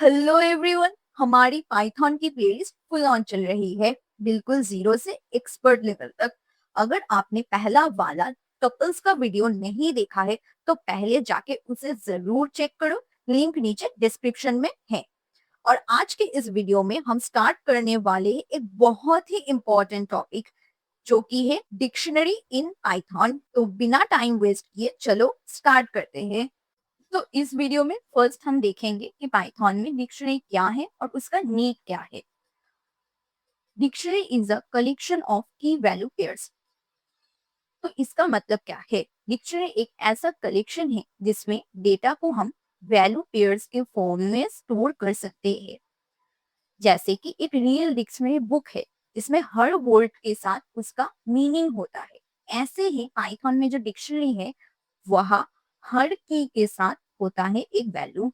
Hello everyone, हमारी Python की playlist full on चल रही है, बिल्कुल जीरो से एक्सपर्ट लेवल तक। अगर आपने पहला वाला टपल्स का वीडियो नहीं देखा है तो पहले जाके उसे जरूर चेक करो। लिंक नीचे डिस्क्रिप्शन में है। और आज के इस वीडियो में हम स्टार्ट करने वाले हैं एक बहुत ही इंपॉर्टेंट टॉपिक, जो कि है डिक्शनरी इन पाइथन। तो बिना टाइम वेस्ट किए चलो स्टार्ट करते हैं। तो इस वीडियो में फर्स्ट हम देखेंगे कि पाइथन में डिक्शनरी क्या है और उसका नीड क्या है। Dictionary is a collection of की वैल्यू पेयर्स। तो इसका मतलब क्या है? डिक्शनरी एक ऐसा कलेक्शन है जिसमें डेटा को हम वैल्यू पेयर्स के फॉर्म में स्टोर कर सकते हैं। जैसे कि एक रियल डिक्शनरी बुक है जिसमें हर वर्ड के साथ उसका मीनिंग होता है। ऐसे ही पाइथन में जो डिक्शनरी है वह हर की के साथ होता है एक वैल्यू।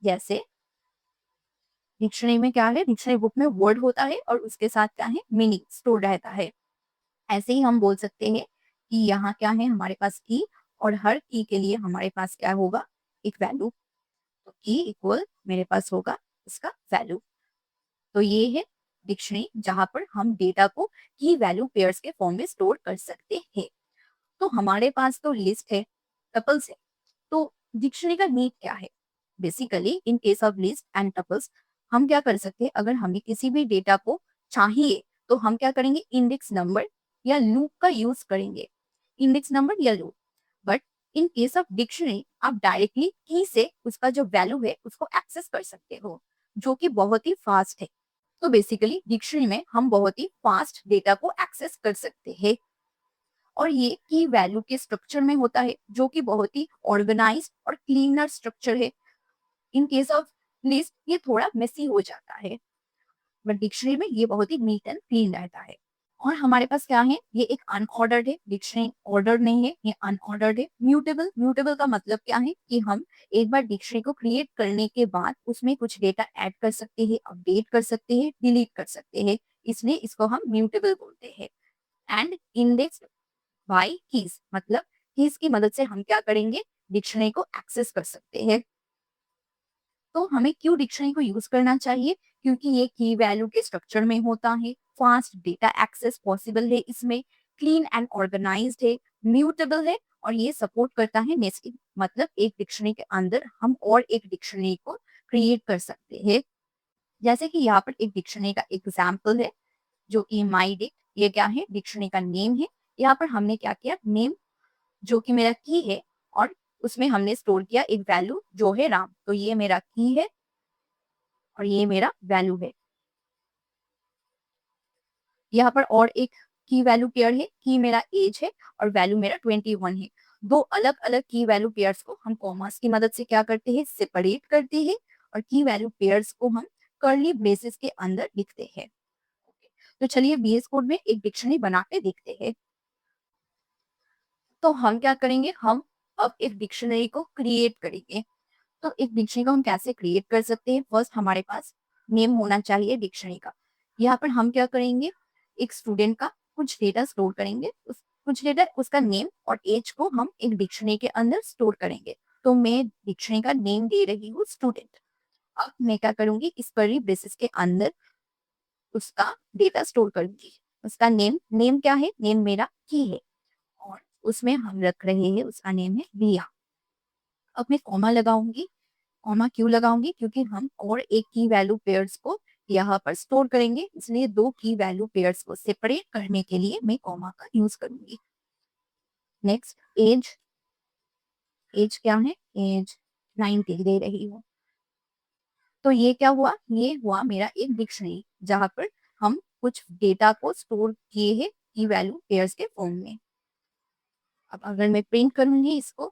जैसे डिक्शनरी में क्या है, डिक्शनरी बुक में वर्ड होता है और उसके साथ क्या है, मीनिंग स्टोर रहता है। ऐसे ही हम बोल सकते हैं कि यहाँ क्या है, हमारे पास की, और हर की के लिए हमारे पास क्या होगा, एक वैल्यू। तो की इक्वल मेरे पास होगा इसका वैल्यू। तो ये है डिक्शनरी जहां पर हम डेटा को की वैल्यू पेयर्स के फॉर्म में स्टोर कर सकते हैं। तो हमारे पास तो लिस्ट है, टपल्स है। तो डिक्शनरी का नीड क्या है? Basically in case of list and tuples हम क्या कर सकते हैं, अगर हमें किसी भी डेटा को चाहिए तो हम क्या करेंगे, इंडेक्स नंबर या लूप का यूज करेंगे। इंडेक्स नंबर या loop. But in case of dictionary आप डायरेक्टली की से उसका जो वैल्यू है उसको एक्सेस कर सकते हो, जो कि बहुत ही फास्ट है। तो बेसिकली डिक्शनरी में हम बहुत ही फास्ट डेटा को एक्सेस कर सकते हैं। और ये की वैल्यू के स्ट्रक्चर में होता है, जो कि बहुत ही ऑर्गेनाइज्ड और क्लीनर स्ट्रक्चर है। इन केस ऑफ लिस्ट ये थोड़ा मेसी हो जाता है, बट डिक्शनरी में ये बहुत ही नीट एंड क्लीन रहता है। और हमारे पास क्या है, ये एक अनऑर्डर्ड है, डिक्शनरी ऑर्डर नहीं है, ये अनऑर्डर्ड है। म्यूटेबल, म्यूटेबल का मतलब क्या है कि हम एक बार डिक्शनरी को क्रिएट करने के बाद उसमें कुछ डेटा ऐड कर सकते हैं, अपडेट कर सकते हैं, डिलीट कर सकते हैं, इसलिए इसको हम म्यूटेबल बोलते हैं। एंड इंडेक्स बाय कीज, मतलब कीज की मदद से हम क्या करेंगे, डिक्शनरी को एक्सेस कर सकते हैं। तो हमें क्यों डिक्शनरी को यूज करना चाहिए? क्योंकि ये की वैल्यू के स्ट्रक्चर में होता है, फास्ट डेटा एक्सेस पॉसिबल है इसमें, क्लीन एंड ऑर्गेनाइज्ड है, म्यूटेबल है, और ये सपोर्ट करता है नेस्टिंग, मतलब एक डिक्शनरी के अंदर हम और एक डिक्शनरी को क्रिएट कर सकते हैं। जैसे कि यहाँ पर एक डिक्शनरी का एग्जाम्पल है, जो कि माई डिक। ये क्या है, डिक्शनरी का नेम है। यहाँ पर हमने क्या किया, नेम जो कि मेरा की है, और उसमें हमने स्टोर किया एक वैल्यू जो है राम। तो ये मेरा की है और ये मेरा वैल्यू है। यहाँ पर और एक की वैल्यू पेयर है, की मेरा एज है और वैल्यू मेरा 21 है। दो अलग अलग की वैल्यू पेयर्स को हम कॉमास की मदद से क्या करते हैं, सेपरेट करते हैं, और की वैल्यू पेयर्स को हम कर्ली ब्रेसेस के अंदर लिखते हैं। तो चलिए बीएस कोड में एक डिक्शनरी बना के देखते हैं। तो हम क्या करेंगे, हम अब एक डिक्शनरी को क्रिएट करेंगे। तो एक डिक्शनरी को हम कैसे क्रिएट कर सकते हैं? फर्स्ट हमारे पास नेम होना चाहिए डिक्शनरी का। यहाँ पर हम क्या करेंगे, एक स्टूडेंट का कुछ डेटा स्टोर करेंगे, उस कुछ डेटा उसका नेम और एज को हम एक डिक्शनरी के अंदर स्टोर करेंगे। तो मैं डिक्शनरी का नेम दे रही हूँ स्टूडेंट। अब मैं क्या करूंगी, इस कर्ली ब्रेसेस के अंदर उसका डेटा स्टोर करूंगी। उसका नेम, नेम क्या है, नेम मेरा की है, और उसमें हम रख रहे हैं, उसका नेम है रिया। अब मैं कॉमा लगाऊंगी। कॉमा क्यों लगाऊंगी, क्योंकि हम और एक की वैल्यू पेयर्स को यहाँ पर स्टोर करेंगे, इसलिए दो की वैल्यू पेयर्स को सेपरेट करने के लिए मैं कॉमा का यूज करूंगी। नेक्स्ट एज, एज क्या है, एज 90 दे रही हूँ। तो ये क्या हुआ, ये हुआ मेरा एक डिक्शनरी जहां पर हम कुछ डेटा को स्टोर किए हैं की वैल्यू पेयर्स के फॉर्म में। अब अगर मैं प्रिंट करूंगी इसको,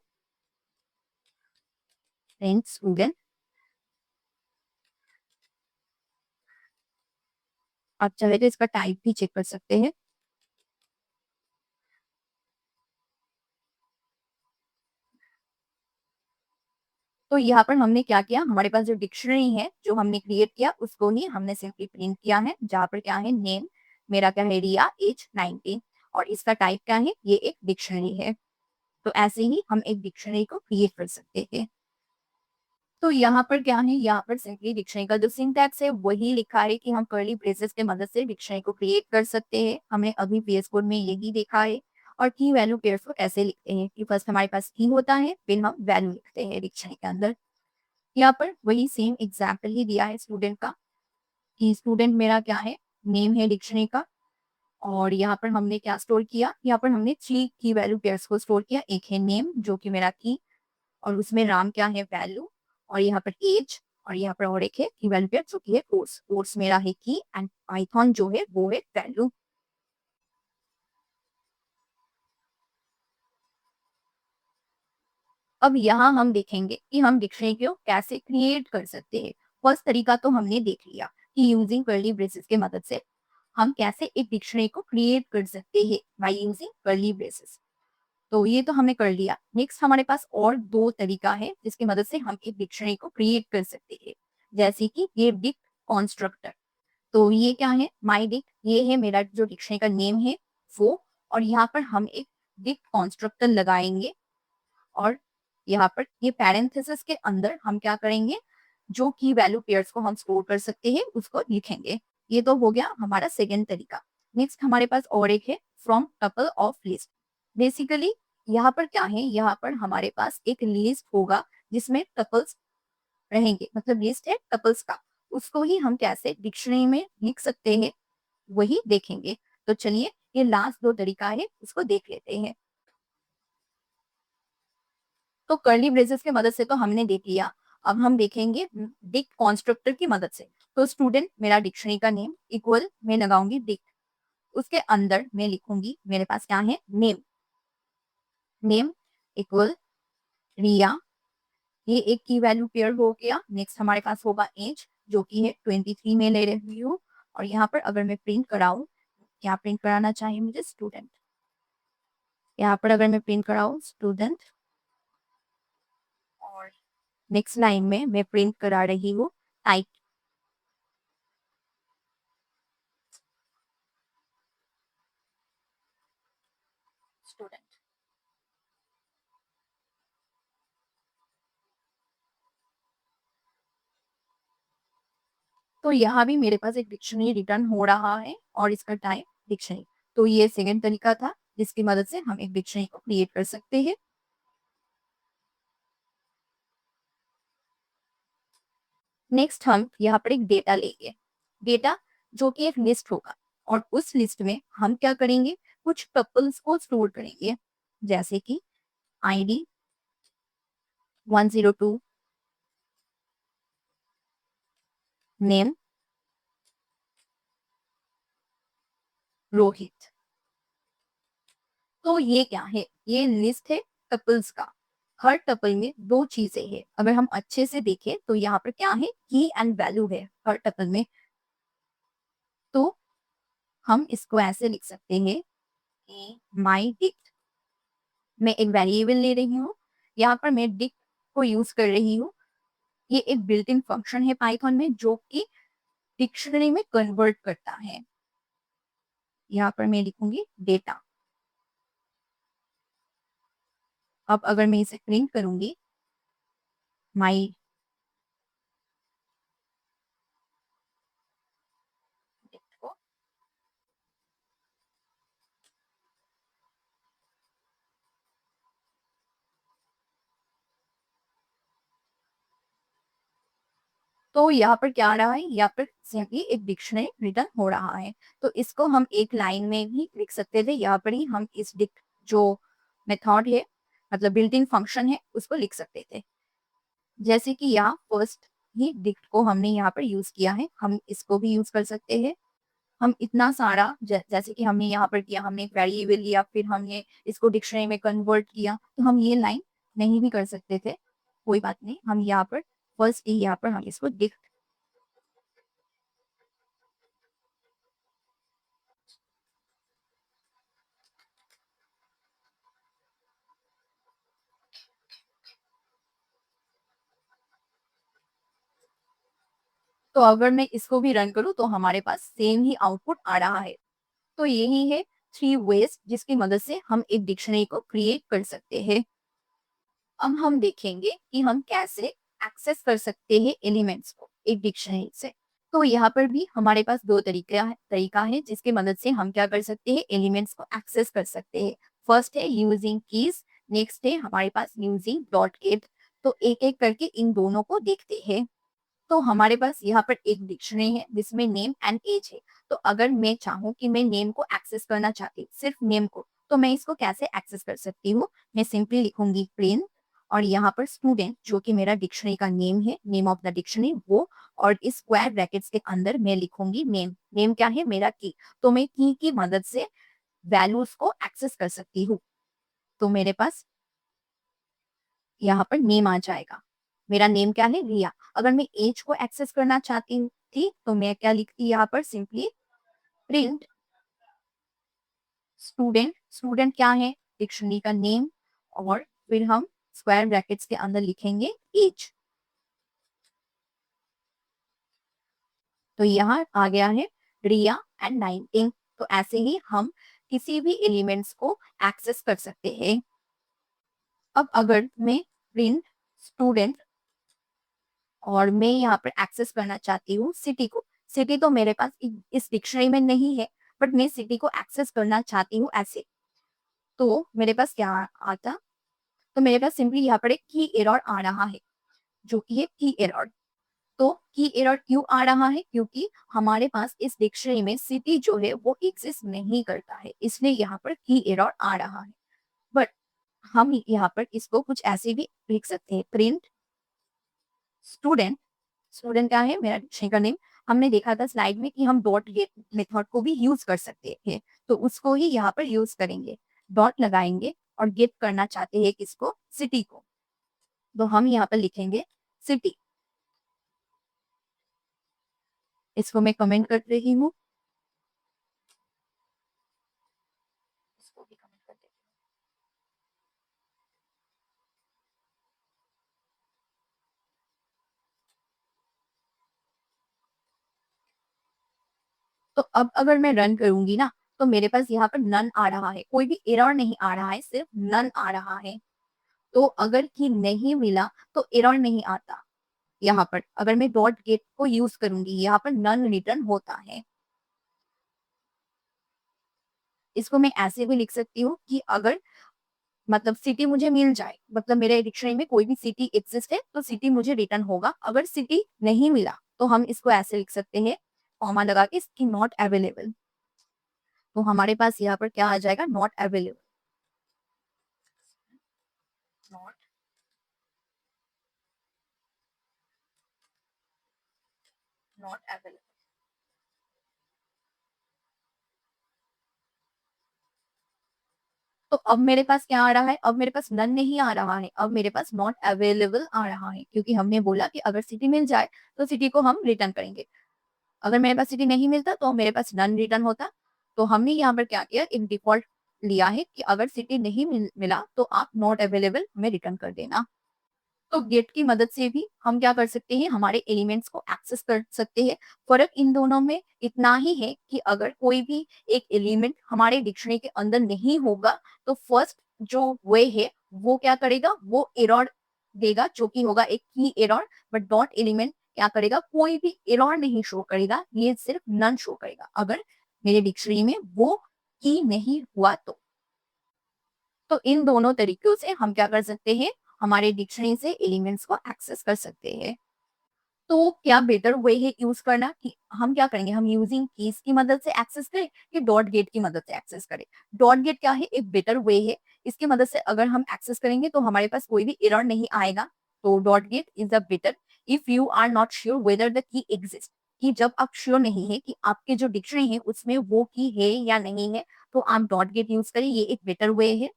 प्रिंट स्टूडेंट, आप चाहे तो इसका टाइप भी चेक कर सकते हैं। तो यहाँ पर हमने क्या किया, हमारे पास जो डिक्शनरी है जो हमने क्रिएट किया उसको ही हमने सिंपली प्रिंट किया है, जहाँ पर क्या है, नेम मेरा क्या है, रिया, एज 19, और इसका टाइप क्या है, ये एक डिक्शनरी है। तो ऐसे ही हम एक डिक्शनरी को क्रिएट कर सकते हैं। तो यहाँ पर क्या है, यहाँ पर सिंपली डिक्शनरी का जो सिंटैक्स है वही लिखा है कि हम कर्ली ब्रेसेस की मदद से डिक्शनरी को क्रिएट कर सकते हैं। हमने अभी VS कोड में यही देखा है। और की वैल्यू पेयर्स को कैसे लिखते हैं कि फर्स्ट हमारे पास की होता है, फिर हम वैल्यू लिखते हैं डिक्शनरी के अंदर। यहाँ पर वही सेम एग्जाम्पल ही दिया है स्टूडेंट का कि स्टूडेंट मेरा क्या है, नेम है डिक्शनरी का। और यहाँ पर हमने क्या स्टोर किया, यहाँ पर हमने 3 की वैल्यू पेयर्स को स्टोर किया। एक है नेम जो कि मेरा की, और उसमें राम क्या है, वैल्यू, और यहाँ पर एज, और यहाँ पर और एक है की वैल्यू पेयर जो कि है कोर्स। कोर्स मेरा है की एंड पाइथन जो है वो है वैल्यू। अब यहाँ हम देखेंगे कि हम डिक्शनरी को कैसे क्रिएट कर सकते हैं। फर्स्ट तरीका तो हमने देख लिया कि यूजिंग कर्ली ब्रेसेस की मदद से हम कैसे एक डिक्शनरी को क्रिएट कर सकते हैं बाय यूजिंग कर्ली ब्रेसेस। तो ये तो हमने कर लिया। नेक्स्ट हमारे पास और 2 तरीका है जिसकी मदद से हम एक डिक्शनरी को क्रिएट कर सकते हैं। जैसे कि ये डिक्ट कंस्ट्रक्टर। तो ये क्या है, माय डिक्ट, ये है मेरा जो डिक्शनरी का नेम है वो, और यहाँ पर हम एक डिक्ट कंस्ट्रक्टर लगाएंगे। और यहाँ पर ये पैरेंथेसिस के अंदर हम क्या करेंगे, जो की वैल्यू पेयर्स को हम स्टोर कर सकते हैं उसको लिखेंगे। ये तो हो गया हमारा सेकेंड तरीका। नेक्स्ट हमारे पास और एक है from tuple of list. Basically यहाँ पर क्या है, यहाँ पर हमारे पास एक लिस्ट होगा जिसमें टपल्स रहेंगे, मतलब लिस्ट है टपल्स का। उसको ही हम कैसे डिक्शनरी में लिख सकते हैं वही देखेंगे। तो चलिए ये लास्ट 2 तरीका है उसको देख लेते हैं। तो कर्ली ब्रेसेस की मदद से तो हमने देख लिया। अब हम देखेंगे डिक्ट कॉन्स्ट्रक्टर की मदद से। तो स्टूडेंट मेरा डिक्शनरी का नेम इक्वल मैं लगाऊंगी डिक्ट, उसके अंदर मैं लिखूंगी मेरे पास क्या है, नेम। नेम इक्वल रिया, ये एक की वैल्यू पेयर हो गया। नेक्स्ट हमारे पास होगा एज जो कि है 23 में ले रही हूँ। और यहाँ पर अगर मैं प्रिंट कराऊं, क्या प्रिंट कराना चाहिए मुझे, स्टूडेंट। यहाँ पर अगर मैं प्रिंट कराऊं स्टूडेंट, और नेक्स्ट लाइन में मैं प्रिंट करा रही हूँ टाइप स्टूडेंट। तो यहाँ भी मेरे पास एक डिक्शनरी रिटर्न हो रहा है और इसका टाइप डिक्शनरी। तो ये सेकंड तरीका था जिसकी मदद से हम एक डिक्शनरी को क्रिएट कर सकते हैं। नेक्स्ट हम यहाँ पर एक डेटा लेंगे, डेटा जो कि एक लिस्ट होगा, और उस लिस्ट में हम क्या करेंगे, कुछ टपल्स को स्टोर करेंगे। जैसे कि ID 102, नेम रोहित। तो ये क्या है, ये लिस्ट है टपल्स का। हर टपल में 2 चीजें हैं। अगर हम अच्छे से देखें तो यहाँ पर क्या है, की एंड वैल्यू है हर टपल में। तो हम इसको ऐसे लिख सकते हैं कि माई डिक्ट, मैं एक वेरिएबल ले रही हूँ, यहाँ पर मैं डिक्ट को यूज कर रही हूँ। ये एक बिल्ट इन फंक्शन है पाइथन में जो कि डिक्शनरी में कन्वर्ट करता है। यहाँ पर मैं लिखूंगी डेटा। अब अगर मैं इसे प्रिंट करूंगी, माई डिक्ट को, तो यहाँ पर क्या आ रहा है, यहाँ पर सिंपली एक डिक्शनरी रिटर्न हो रहा है। तो इसको हम एक लाइन में भी लिख सकते थे। यहाँ पर ही हम इस डिक्ट जो मेथड है, मतलब बिल्ट इन फंक्शन है, उसको लिख सकते थे। जैसे कि यहाँ फर्स्ट ही डिक्ट को हमने यहाँ पर यूज किया है, हम इसको भी यूज कर सकते हैं। हम इतना सारा जैसे कि हमने यहाँ पर किया, हमने एक वेरिएबल लिया, फिर हमने इसको डिक्शनरी में कन्वर्ट किया, तो हम ये लाइन नहीं भी कर सकते थे। कोई बात नहीं, हम यहाँ पर फर्स्ट ही यहाँ पर हम इसको डिक्ट। तो अगर मैं इसको भी रन करूँ तो हमारे पास सेम ही आउटपुट आ रहा है। तो यही है 3 वेज जिसकी मदद से हम एक डिक्शनरी को क्रिएट कर सकते हैं। अब हम देखेंगे कि हम कैसे एक्सेस कर सकते हैं एलिमेंट्स को एक डिक्शनरी से। तो यहाँ पर भी हमारे पास दो तरीका है जिसकी मदद से हम क्या कर सकते हैं, एलिमेंट्स को एक्सेस कर सकते हैं। फर्स्ट है यूजिंग कीज, नेक्स्ट है हमारे पास यूजिंग डॉट गेट। तो एक एक करके इन दोनों को देखते हैं। तो हमारे पास यहाँ पर एक डिक्शनरी है जिसमें नेम एंड एज है। तो अगर मैं चाहूँ कि मैं नेम को एक्सेस करना चाहती हूँ, सिर्फ नेम को, तो मैं इसको कैसे एक्सेस कर सकती हूँ? मैं सिंपली लिखूंगी प्रिंट और यहाँ पर स्टूडेंट जो कि मेरा डिक्शनरी का नेम है, नेम ऑफ द डिक्शनरी वो, और इस स्क्वायर ब्रैकेट्स के अंदर मैं लिखूंगी नेम। नेम क्या है? मेरा की। तो मैं की मदद से वैल्यूज को एक्सेस कर सकती हूँ। तो मेरे पास यहाँ पर नेम आ जाएगा। मेरा नेम क्या है? रिया। अगर मैं एज को एक्सेस करना चाहती थी तो मैं क्या लिखती यहाँ पर? Simply print student. स्टूडेंट क्या है? डिक्शनरी का नेम, और फिर हम स्क्वायर ब्रैकेट्स के अंदर लिखेंगे एज। तो यहाँ आ गया है रिया एंड 19। तो ऐसे ही हम किसी भी एलिमेंट्स को एक्सेस कर सकते हैं। अब अगर मैं प्रिंट स्टूडेंट और मैं यहाँ पर एक्सेस करना चाहती हूँ सिटी को। सिटी तो मेरे पास इस डिक्शनरी में नहीं है, बट मैं सिटी को एक्सेस करना चाहती हूँ ऐसे। तो मेरे पास क्या आता? तो मेरे पास सिंपली यहाँ पर एक की एरर आ रहा है, जो कि है की एरर। तो की एरर क्यों आ रहा है? क्योंकि हमारे पास इस डिक्शनरी में सिटी जो है वो एग्जिस्ट नहीं करता है, इसलिए यहाँ पर की एरर आ रहा है। बट हम यहाँ पर इसको कुछ ऐसे भी लिख सकते हैं, प्रिंट स्टूडेंट। स्टूडेंट क्या है? मेरा डिक्शनरी का नेम। हमने देखा था स्लाइड में कि हम डॉट गेट मेथड को भी यूज कर सकते हैं, तो उसको ही यहाँ पर यूज करेंगे। डॉट लगाएंगे और गेट करना चाहते हैं किसको? सिटी को। तो हम यहाँ पर लिखेंगे सिटी। इसको मैं कमेंट कर रही हूँ। इसको भी कमेंट कर देती हूँ। तो अब अगर मैं रन करूंगी ना, तो मेरे पास यहाँ पर नन आ रहा है, कोई भी एरर नहीं आ रहा है, सिर्फ नन आ रहा है। तो अगर की नहीं मिला तो एरर नहीं आता। यहाँ पर अगर मैं डॉट गेट को यूज करूंगी, यहाँ पर नन रिटर्न होता है। इसको मैं ऐसे भी लिख सकती हूँ कि अगर मतलब सिटी मुझे मिल जाए, मतलब मेरे डिक्शनरी में कोई भी सिटी एग्जिस्ट है तो सिटी मुझे रिटर्न होगा। अगर सिटी नहीं मिला तो हम इसको ऐसे लिख सकते हैं, कॉमा लगा के, इसकी नॉट अवेलेबल। तो हमारे पास यहाँ पर क्या आ जाएगा? Not available. Not not available. तो अब मेरे पास क्या आ रहा है? अब मेरे पास नन नहीं आ रहा है, अब मेरे पास नॉट अवेलेबल आ रहा है, क्योंकि हमने बोला कि अगर सिटी मिल जाए तो सिटी को हम रिटर्न करेंगे। अगर मेरे पास सिटी नहीं मिलता तो मेरे पास नन रिटर्न होता। तो हमने यहाँ पर क्या किया? एक डिफॉल्ट लिया है कि अगर सिटी नहीं मिला तो आप नॉट अवेलेबल में रिटर्न कर देना। तो गेट की मदद से भी हम क्या कर सकते हैं? हमारे एलिमेंट्स को एक्सेस कर सकते हैं। फर्क इन दोनों में इतना ही है कि अगर कोई भी एक एलिमेंट हमारे डिक्शनरी के अंदर नहीं होगा तो फर्स्ट जो वे है वो क्या करेगा? वो एरर देगा, जो कि होगा एक की एरर। बट डॉट एलिमेंट क्या करेगा? कोई भी एरर नहीं शो करेगा, ये सिर्फ नन शो करेगा अगर मेरे डिक्शनरी में वो की नहीं हुआ तो इन दोनों तरीकों से हम क्या कर सकते हैं? हमारे डिक्शनरी से एलिमेंट्स को एक्सेस कर सकते हैं। तो क्या बेटर वे है यूज करना कि हम क्या करेंगे? हम यूजिंग कीज की मदद से एक्सेस करें कि डॉट गेट की मदद से एक्सेस करें? डॉट गेट क्या है? एक बेटर वे है। इसकी मदद से अगर हम एक्सेस करेंगे तो हमारे पास कोई भी एरर नहीं आएगा। तो dot get is a better if you are not sure whether the key exist. कि जब आप श्योर नहीं है कि आपके जो डिक्शनरी है उसमें वो की है या नहीं है, तो आप डॉट गेट यूज करें, ये एक बेटर वे है।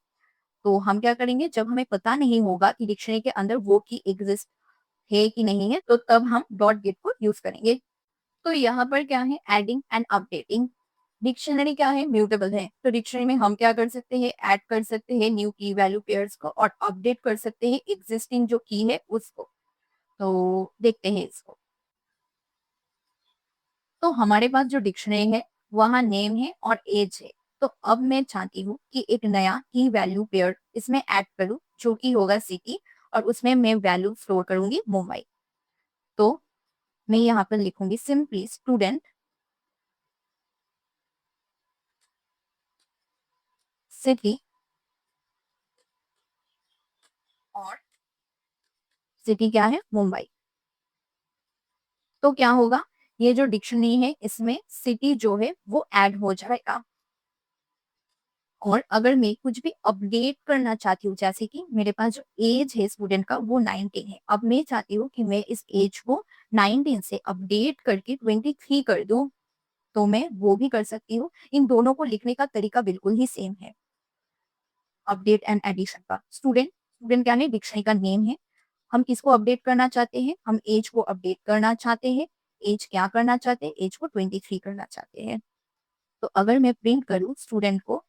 तो हम क्या करेंगे? जब हमें पता नहीं होगा कि डिक्शनरी के अंदर वो की एग्जिस्ट है कि नहीं है, तो तब हम डॉट गेट को यूज करेंगे। तो यहाँ पर क्या है? Adding and updating. डिक्शनरी क्या है? म्यूटेबल है। तो डिक्शनरी में हम क्या कर सकते हैं? ऐड कर सकते हैं न्यू की वैल्यू पेयर्स को, और अपडेट कर सकते हैं एग्जिस्टिंग जो की है उसको। तो देखते हैं इसको। तो हमारे पास जो डिक्शनरी है वहाँ नेम है और एज है। तो अब मैं चाहती हूँ कि एक नया की वैल्यू पेयर इसमें ऐड करूँ, जो कि होगा सिटी। और उसमें मैं वैल्यू स्टोर करूंगी मुंबई। तो मैं यहाँ पर लिखूंगी सिंपली स्टूडेंट सिटी, और सिटी क्या है, मुंबई। तो क्या होगा, ये जो डिक्शनरी है इसमें सिटी जो है वो ऐड हो जाएगा। और अगर मैं कुछ भी अपडेट करना चाहती हूँ, जैसे कि मेरे पास जो एज है स्टूडेंट का वो 19 है, अब मैं चाहती हूँ कि मैं इस एज को 19 से अपडेट करके 23 कर दूं, तो मैं वो भी कर सकती हूँ। इन दोनों को लिखने का तरीका बिल्कुल ही सेम है। अपडेट एंड एडिशन का स्टूडेंट, स्टूडेंट क्या है, डिक्शनरी का नेम है। हम किसको अपडेट करना चाहते हैं, हम एज को अपडेट करना चाहते हैं। एज क्या करना चाहते हैं, एज को 23 करना चाहते हैं। तो अगर मैं प्रिंट करूँ स्टूडेंट को,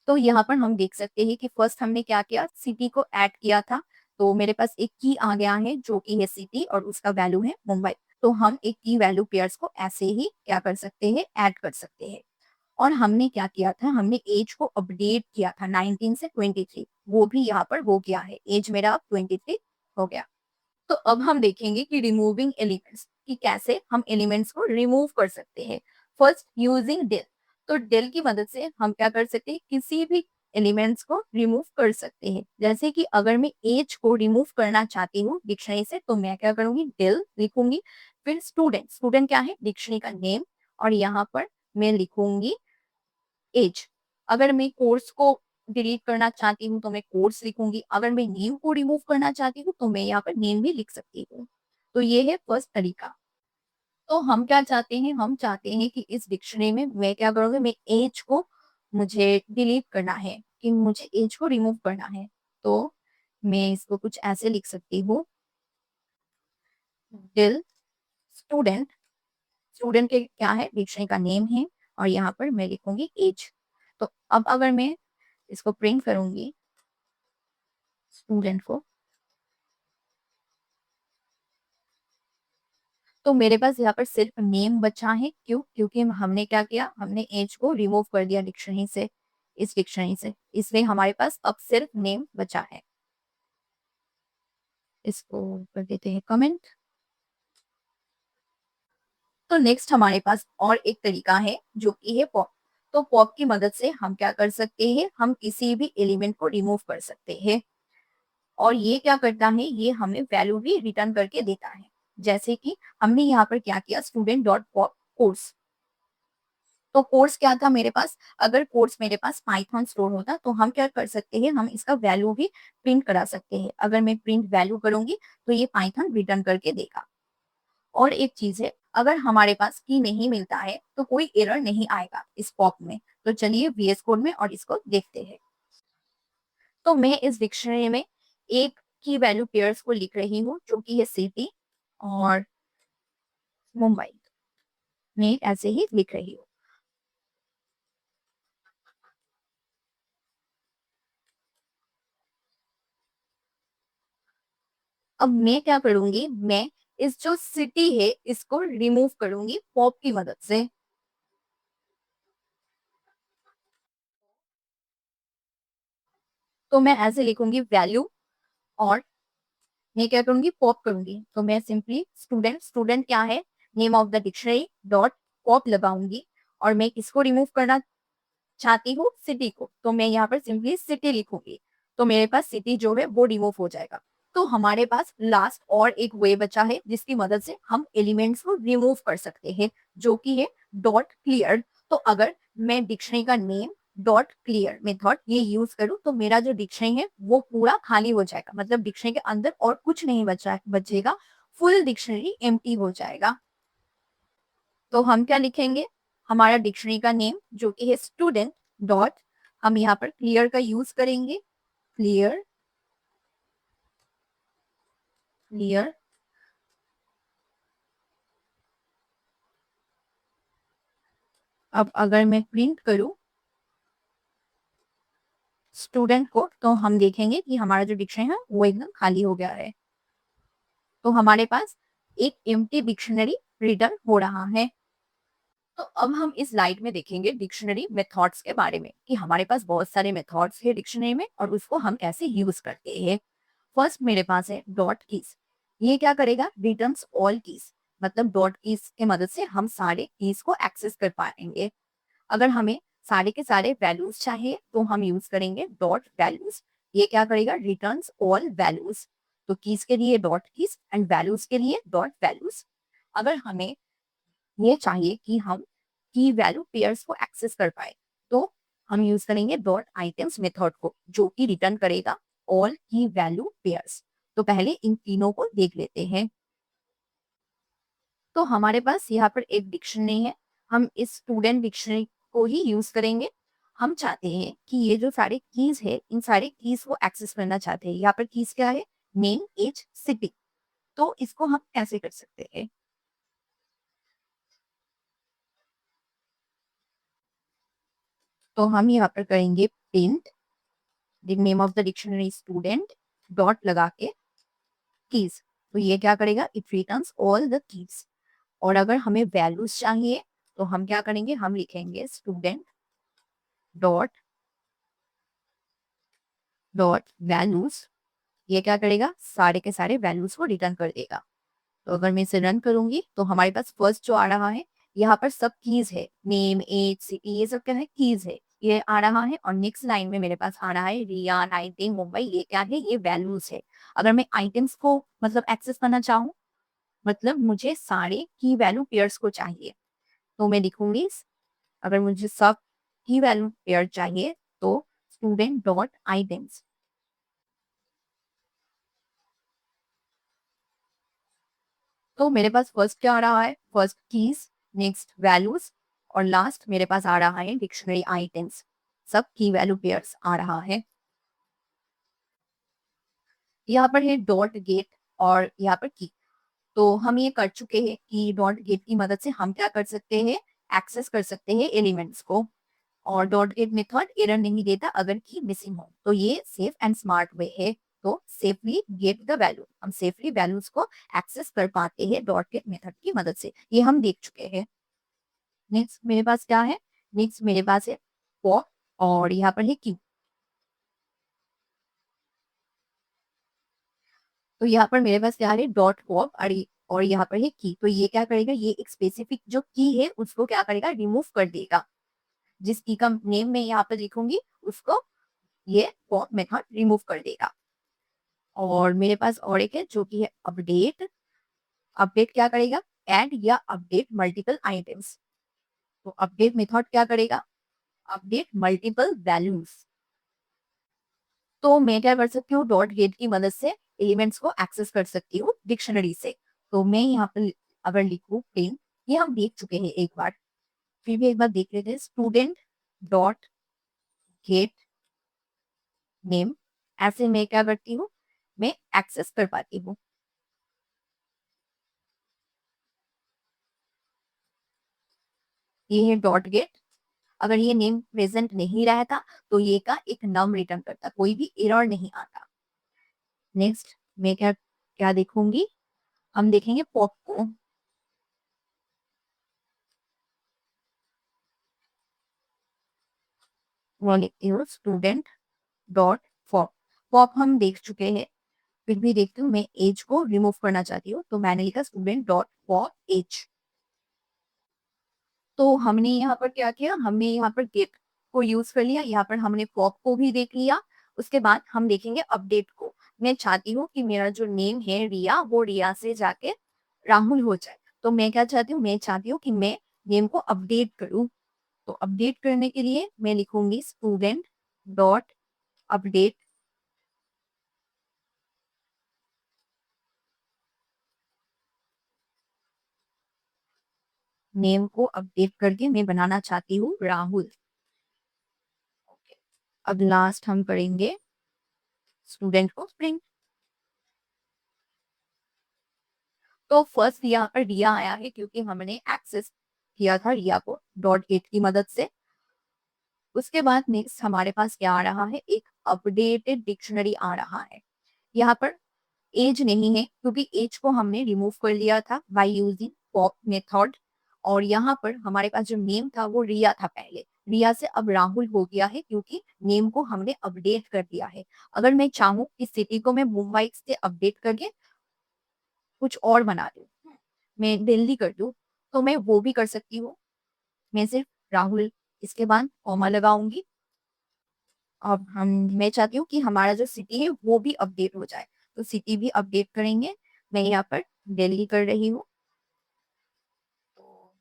तो यहाँ पर हम देख सकते हैं कि फर्स्ट हमने क्या किया, सिटी को ऐड किया था। तो मेरे पास एक की आ गया है जो कि है सिटी और उसका वैल्यू है मुंबई। तो हम एक की वैल्यू पेयर्स को ऐसे ही क्या कर सकते हैं, ऐड कर सकते हैं। और हमने क्या किया था, हमने एज को अपडेट किया था 19 से 23, वो भी यहाँ पर हो गया है, एज मेरा अब 23 हो गया। तो अब हम देखेंगे कि रिमूविंग एलिमेंट्स, कि कैसे हम एलिमेंट्स को रिमूव कर सकते हैं। First using del. तो डेल की मदद से हम क्या कर सकते हैं, किसी भी एलिमेंट्स को रिमूव कर सकते हैं। जैसे कि अगर मैं एज को रिमूव करना चाहती हूँ डिक्शनरी से, तो मैं क्या करूंगी, डेल लिखूंगी। फिर स्टूडेंट, स्टूडेंट क्या है, डिक्शनरी का नेम, और यहाँ पर मैं लिखूंगी एज। अगर मैं कोर्स को डिलीट करना चाहती हूँ तो मैं कोर्स लिखूंगी। अगर मैं नेम को रिमूव करना चाहती हूँ तो मैं यहाँ पर नेम भी लिख सकती हूँ। तो ये है फर्स्ट तरीका। तो हम क्या चाहते हैं, हम चाहते हैं कि इस डिक्शनरी में मैं क्या करूँगी, मैं एज को मुझे डिलीट करना है, कि मुझे एज को रिमूव करना है। तो मैं इसको कुछ ऐसे लिख सकती हूँ, डिल स्टूडेंट, स्टूडेंट के क्या है, डिक्शनरी का नेम है, और यहाँ पर मैं लिखूंगी एज। तो अब अगर मैं इसको प्रिंट करूंगी स्टूडेंट को, तो मेरे पास यहाँ पर सिर्फ नेम बचा है। क्यों, क्योंकि हमने क्या किया, हमने एज को रिमूव कर दिया डिक्शनरी से, इस डिक्शनरी से, इसलिए हमारे पास अब सिर्फ नेम बचा है। इसको कर देते हैं कमेंट। तो नेक्स्ट हमारे पास और एक तरीका है जो कि है पॉप। तो पॉप की मदद से हम क्या कर सकते हैं, हम किसी भी एलिमेंट को रिमूव कर सकते हैं। और ये क्या करता है, ये हमें वैल्यू भी रिटर्न करके देता है। जैसे कि हमने यहाँ पर क्या किया, स्टूडेंट डॉट पॉप कोर्स। तो कोर्स क्या था मेरे पास, अगर कोर्स मेरे पास पाइथन स्टोर होता तो हम क्या कर सकते हैं, हम इसका वैल्यू भी प्रिंट करा सकते हैं। अगर मैं प्रिंट वैल्यू करूंगी तो ये पाइथन रिटर्न करके देगा। और एक चीज है, अगर हमारे पास की नहीं मिलता है तो कोई एरर नहीं आएगा इस पॉप में। तो चलिए वीएस कोड में और इसको देखते हैं। तो मैं इस डिक्शनरी में एक की वैल्यू पेयर्स को लिख रही हूँ जो कि है सिटी और मुंबई, मैं ऐसे ही लिख रही हूँ। अब मैं क्या करूंगी, मैं इस जो सिटी है इसको रिमूव करूंगी पॉप की मदद से। तो मैं ऐसे लिखूंगी वैल्यू, और मैं क्या करूंगी, पॉप करूंगी। तो मैं सिंपली स्टूडेंट, स्टूडेंट क्या है, name of the dictionary dot pop लगाऊंगी। और मैं किसको रिमूव करना चाहती हूँ, सिटी को, तो मैं यहाँ पर सिंपली सिटी लिखूंगी। तो मेरे पास सिटी जो है वो रिमूव हो जाएगा। तो हमारे पास लास्ट और एक वे बचा है जिसकी मदद से हम एलिमेंट्स को रिमूव कर सकते हैं, जो कि है डॉट क्लियर। तो अगर मैं डिक्शनरी का नेम डॉट क्लियर मेथड ये यूज करूं तो मेरा जो डिक्शनरी है वो पूरा खाली हो जाएगा, मतलब डिक्शनरी के अंदर और कुछ नहीं बचेगा, फुल डिक्शनरी एम्प्टी हो जाएगा। तो हम क्या लिखेंगे, हमारा डिक्शनरी का नेम जो कि है स्टूडेंट डॉट, हम यहाँ पर क्लियर का यूज करेंगे, क्लियर, क्लियर। अब अगर मैं प्रिंट करूं स्टूडेंट को, तो हम देखेंगे कि हमारा जो डिक्शनरी है वो एकदम खाली हो गया है। तो हमारे पास एक एम्प्टी डिक्शनरी रिटर्न हो रहा है। तो अब हम इस स्लाइड में देखेंगे डिक्शनरी मेथड्स के बारे में कि हमारे पास बहुत सारे मेथड्स है डिक्शनरी में और उसको हम कैसे यूज करते हैं। फर्स्ट मेरे पास है डॉट कीज। ये क्या करेगा, रिटर्न्स ऑल कीज। मतलब डॉट कीज के मदद से हम सारे कीज को एक्सेस कर पाएंगे। अगर हमें सारे के सारे वैल्यूज चाहिए तो हम यूज करेंगे डॉट वैल्यूज। ये क्या करेगा, रिटर्न्स ऑल वैल्यूज। तो कीज के लिए डॉट कीज एंड वैल्यूज के लिए डॉट वैल्यूज। अगर हमें ये चाहिए कि हम की वैल्यू पेयर्स को एक्सेस कर पाए तो हम यूज करेंगे डॉट आइटम्स मेथड को, जो कि रिटर्न करेगा ऑल की वैल्यू पेयर्स। तो पहले इन तीनों को देख लेते हैं। तो हमारे पास यहाँ पर एक डिक्शनरी है। हम इस स्टूडेंट डिक्शनरी को ही यूज करेंगे। हम चाहते हैं कि ये जो सारे कीज है इन सारे कीज को एक्सेस करना चाहते हैं। यहाँ पर कीज क्या है, नेम, एज, सिटी। तो इसको हम कैसे कर सकते हैं। तो हम यहाँ पर करेंगे print the name of the dictionary student dot लगा के कीज। तो ये क्या करेगा, it returns all the keys. और अगर हमें वैल्यूज चाहिए तो हम क्या करेंगे, हम लिखेंगे स्टूडेंट डॉट डॉट वैल्यूज। ये क्या करेगा, सारे के सारे वैल्यूज को रिटर्न कर देगा। तो अगर मैं इसे रन करूंगी तो हमारे पास फर्स्ट जो आ रहा है, यहाँ पर सब कीज है, नेम, एज, सिटी, ये सब क्या है, कीज है, ये आ रहा है। और नेक्स्ट लाइन में मेरे पास आ रहा है रिया, 19, मुंबई। ये क्या है, ये वैल्यूज है। अगर मैं आइटम्स को मतलब एक्सेस करना चाहूँ, मतलब मुझे सारे की वैल्यू पेयर्स को चाहिए, तो मैं लिखूंगी अगर मुझे सब की वैल्यू पेयर चाहिए तो स्टूडेंट डॉट आइटम्स। तो मेरे पास फर्स्ट क्या आ रहा है, फर्स्ट कीज, नेक्स्ट वैल्यूज, और लास्ट मेरे पास आ रहा है डिक्शनरी आइटम्स। सब की वैल्यू पेयर्स आ रहा है। यहाँ पर है डॉट गेट और यहाँ पर की। तो हम ये कर चुके हैं कि डॉट गेट की मदद से हम क्या कर सकते हैं, एक्सेस कर सकते हैं एलिमेंट्स को। और डॉट गेट मेथड एरर नहीं देता अगर की मिसिंग हो। तो ये सेफ एंड स्मार्ट वे है। तो सेफली गेट द वैल्यू, हम सेफली वैल्यूज को एक्सेस कर पाते हैं डॉट गेट मेथड की मदद से। ये हम देख चुके हैं। नेक्स्ट मेरे पास क्या है, नेक्स्ट मेरे पास है पॉप और यहाँ पर है क्यू। तो यहाँ पर मेरे पास क्या है, डॉट पॉप और यहाँ पर है की। तो ये क्या करेगा, ये एक स्पेसिफिक जो की है उसको क्या करेगा, रिमूव कर देगा। जिस की का नेम मैं यहाँ पर लिखूंगी उसको ये पॉप मेथड रिमूव कर देगा। और मेरे पास और एक है जो कि है अपडेट। अपडेट क्या करेगा, ऐड या अपडेट मल्टीपल आइटम्स। तो अपडेट मेथड क्या करेगा, अपडेट मल्टीपल वैल्यूज। तो मैं क्या कर सकती हूँ, डॉट गेट की मदद से एलिमेंट्स को एक्सेस कर सकती हूँ डिक्शनरी से। तो मैं यहाँ पर अगर लिखूँ प्रिंट, ये हम देख चुके हैं एक बार, फिर भी एक बार देख लेते हैं। स्टूडेंट डॉट गेट नेम, ऐसे मैं क्या करती हूँ, मैं एक्सेस कर पाती हूँ। ये है डॉट गेट। अगर ये नेम प्रेजेंट नहीं रहता तो ये का एक नम रिटर्न करता, कोई भी एरर नहीं आता। नेक्स्ट मैं क्या क्या देखूंगी, हम देखेंगे पॉप को। वो लिखती हूँ स्टूडेंट डॉट पॉप। पॉप हम देख चुके हैं, फिर भी देखती हूँ, मैं एज को रिमूव करना चाहती हूँ तो मैंने लिखा स्टूडेंट डॉट पॉप एज। तो हमने यहाँ पर क्या किया, हमने यहाँ पर गेट को यूज कर लिया, यहाँ पर हमने पॉप को भी देख लिया। उसके बाद हम देखेंगे अपडेट को। मैं चाहती हूँ कि मेरा जो नेम है रिया, वो रिया से जाके राहुल हो जाए। तो मैं क्या चाहती हूँ, मैं चाहती हूँ कि मैं नेम को अपडेट करूँ। तो अपडेट करने के लिए मैं लिखूंगी स्टूडेंट डॉट अपडेट। नेम को अपडेट करके मैं बनाना चाहती हूँ राहुल। Okay. अब लास्ट हम करेंगे स्टूडेंट को प्रिंट। तो फर्स्ट यहाँ पर रिया आया है क्योंकि हमने एक्सेस किया था रिया को डॉट गेट की मदद से। उसके बाद नेक्स्ट हमारे पास क्या आ रहा है, एक अपडेटेड डिक्शनरी आ रहा है। यहाँ पर एज नहीं है क्योंकि एज को हमने रिमूव कर लिया था बाय यूजिंग पॉप मेथड। और यहाँ पर हमारे पास जो नेम था वो रिया था पहले, रिया से अब राहुल हो गया है क्योंकि नेम को हमने अपडेट कर दिया है। अगर मैं चाहूँ कि सिटी को मैं मुंबई से अपडेट करके कुछ और बना दूँ, मैं दिल्ली कर दूँ, तो मैं वो भी कर सकती हूँ। मैं सिर्फ राहुल इसके बाद कॉमा लगाऊँगी। अब हम मैं चाहती हूँ कि हमारा जो सिटी है वो भी अपडेट हो जाए, तो सिटी भी अपडेट करेंगे। मैं यहाँ पर दिल्ली कर रही हूँ। तो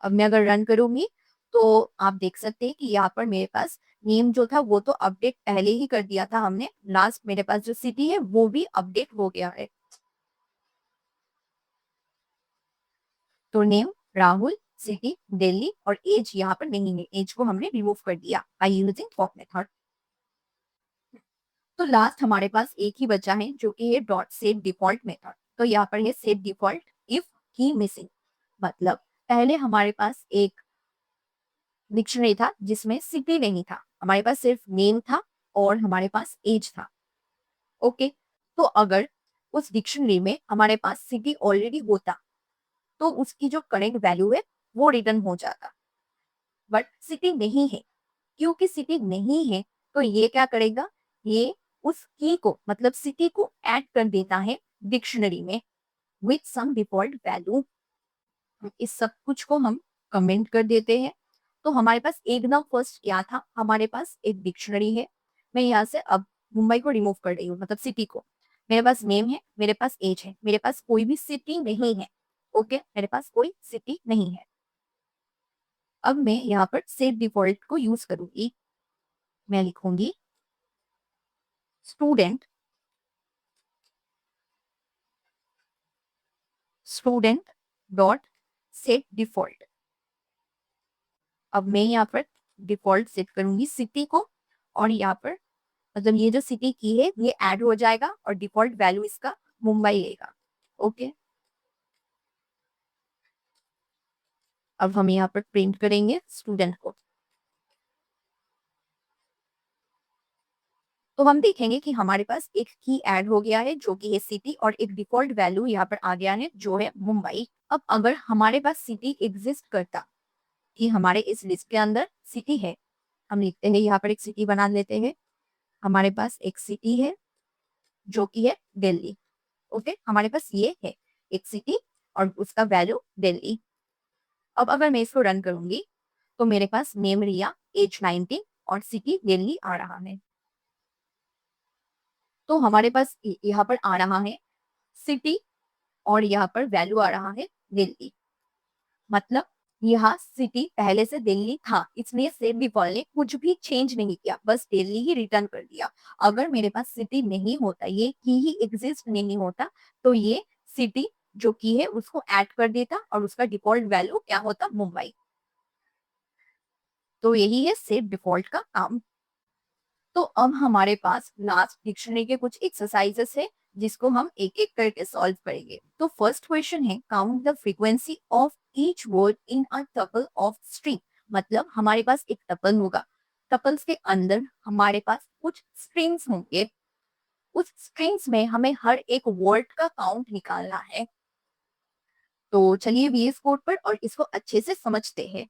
अब मैं अगर रन करूँगी तो आप देख सकते हैं कि यहाँ पर मेरे पास नेम जो था वो तो अपडेट पहले ही कर दिया था हमने। लास्ट मेरे पास जो सिटी है वो भी अपडेट हो गया है। तो नेम राहुल, सिटी दिल्ली और एज यहाँ पर नहीं है। एज को हमने रिमूव कर दिया बाय यूजिंग पॉप मेथड। तो लास्ट हमारे पास एक ही बचा है जो कि है डॉट सेट डिफॉल्ट मेथड। तो यहाँ पर है सेट डिफॉल्ट इफ की मिसिंग। मतलब पहले हमारे पास एक डिक्शनरी था जिसमें सिटी नहीं था, हमारे पास सिर्फ नेम था और हमारे पास एज था। ओके, तो अगर उस डिक्शनरी में हमारे पास सिटी ऑलरेडी होता तो उसकी जो करेंट वैल्यू है वो रिटर्न हो जाता। बट सिटी नहीं है, क्योंकि सिटी नहीं है तो ये क्या करेगा, ये उस की को मतलब सिटी को ऐड कर देता है डिक्शनरी में विथ सम डिफॉल्ट वैल्यू। इस सब कुछ को हम कमेंट कर देते हैं। तो हमारे पास एकदम फर्स्ट क्या था, हमारे पास एक डिक्शनरी है। मैं यहाँ से अब मुंबई को रिमूव कर रही हूँ, मतलब सिटी को। मेरे पास नेम है, मेरे पास एज है, मेरे पास कोई भी सिटी नहीं है। ओके, मेरे पास कोई सिटी नहीं है। अब मैं यहाँ पर सेट डिफॉल्ट को यूज करूंगी। मैं लिखूंगी student student dot set default. अब मैं यहाँ पर डिफॉल्ट सेट करूंगी सिटी को, और यहाँ पर मतलब ये जो सिटी की है ये ऐड हो जाएगा और डिफॉल्ट वैल्यू इसका मुंबई लेगा। ओके, अब हम यहाँ पर प्रिंट करेंगे स्टूडेंट को। तो हम देखेंगे कि हमारे पास एक की ऐड हो गया है जो कि है सिटी, और एक डिफॉल्ट वैल्यू यहाँ पर आ गया है जो है मुंबई। अब अगर हमारे पास सिटी एग्जिस्ट करता कि हमारे इस लिस्ट के अंदर सिटी है, हम लिखते हैं यहाँ पर एक सिटी बना लेते हैं। हमारे पास एक सिटी है जो कि है दिल्ली। ओके, हमारे पास ये है एक सिटी और उसका वैल्यू दिल्ली। अब अगर मैं इसको रन करूंगी तो मेरे पास नेम रिया, एज 19 और सिटी दिल्ली आ रहा है। तो हमारे पास यहाँ पर आ रहा है सिटी और यहाँ पर वैल्यू आ रहा है दिल्ली। मतलब यहाँ सिटी पहले से दिल्ली था, इसलिए सेव डिफॉल्ट ने कुछ भी चेंज नहीं किया, बस दिल्ली ही रिटर्न कर दिया। अगर मेरे पास सिटी नहीं होता, ये की ही एग्जिस्ट नहीं होता, तो ये सिटी जो की है उसको ऐड कर देता और उसका डिफॉल्ट वैल्यू क्या होता, मुंबई। तो यही है सेव डिफॉल्ट का काम। तो अब हमारे पास लास्ट डिक्शनरी के कुछ एक्सरसाइजेस है जिसको हम एक एक करके सॉल्व करेंगे। तो फर्स्ट क्वेश्चन है count the frequency of each word in a tuple of string. मतलब हमारे पास एक टपल होगा, टपल्स के अंदर हमारे पास कुछ स्ट्रिंग्स होंगे, उस स्ट्रिंग्स में हमें हर एक वर्ड का काउंट निकालना है। तो चलिए वीएस कोड पर और इसको अच्छे से समझते हैं।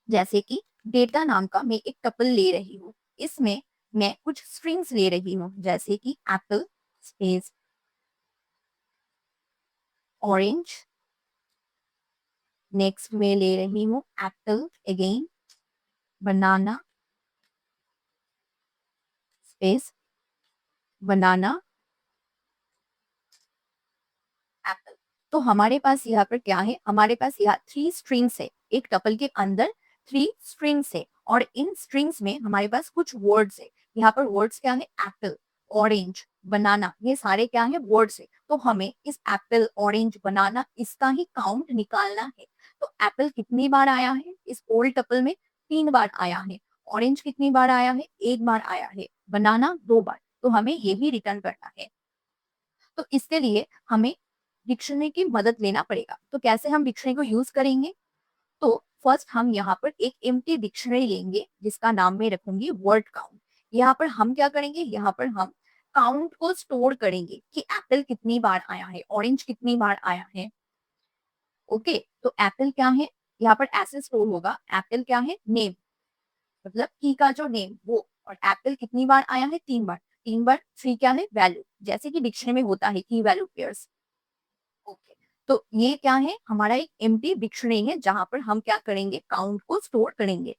जैसे कि डेटा नाम का मैं एक टपल ले रही हूँ, इसमें मैं कुछ स्ट्रिंग्स ले रही हूँ जैसे कि एप्पल स्पेस ऑरेंज। नेक्स्ट मैं ले रही हूँ एप्पल अगेन, बनाना स्पेस बनाना एप्पल। तो हमारे पास यहाँ पर क्या है, हमारे पास यहाँ थ्री स्ट्रिंग्स है, एक टपल के अंदर थ्री स्ट्रिंग्स है और इन स्ट्रिंग्स में हमारे पास कुछ वर्ड्स है। यहाँ पर वर्ड्स क्या है, एप्पल ऑरेंज बनाना, ये सारे क्या है, वर्ड्स है। तो हमें इस एप्पल ऑरेंज बनाना इसका ही काउंट निकालना है। तो एप्पल कितनी बार आया है इस ओल्ड टपल में, तीन बार आया है। ऑरेंज कितनी बार आया है, एक बार आया है। बनाना दो बार। तो हमें ये भी रिटर्न करना है। तो इसके लिए हमें डिक्शनरी की मदद लेना पड़ेगा। तो कैसे हम डिक्शनरी को यूज करेंगे, तो फर्स्ट हम यहाँ पर एक एम्प्टी डिक्शनरी लेंगे जिसका नाम मैं रखूंगी वर्ड काउंट। यहाँ पर हम क्या करेंगे, यहाँ पर हम काउंट को स्टोर करेंगे कि एप्पल कितनी बार आया है, ऑरेंज कितनी बार आया है। ओके, तो एप्पल क्या है, यहाँ पर ऐसे स्टोर होगा, एप्पल क्या है, नेम, मतलब की का जो नेम वो, और एप्पल कितनी बार आया है, 3 बार, 3 बार, थ्री क्या है, वैल्यू, जैसे कि डिक्शनरी में होता है की वैल्यू पेयर्स। ओके, तो ये क्या है, हमारा एक एम्प्टी डिक्शनरी है जहां पर हम क्या करेंगे, काउंट को स्टोर करेंगे।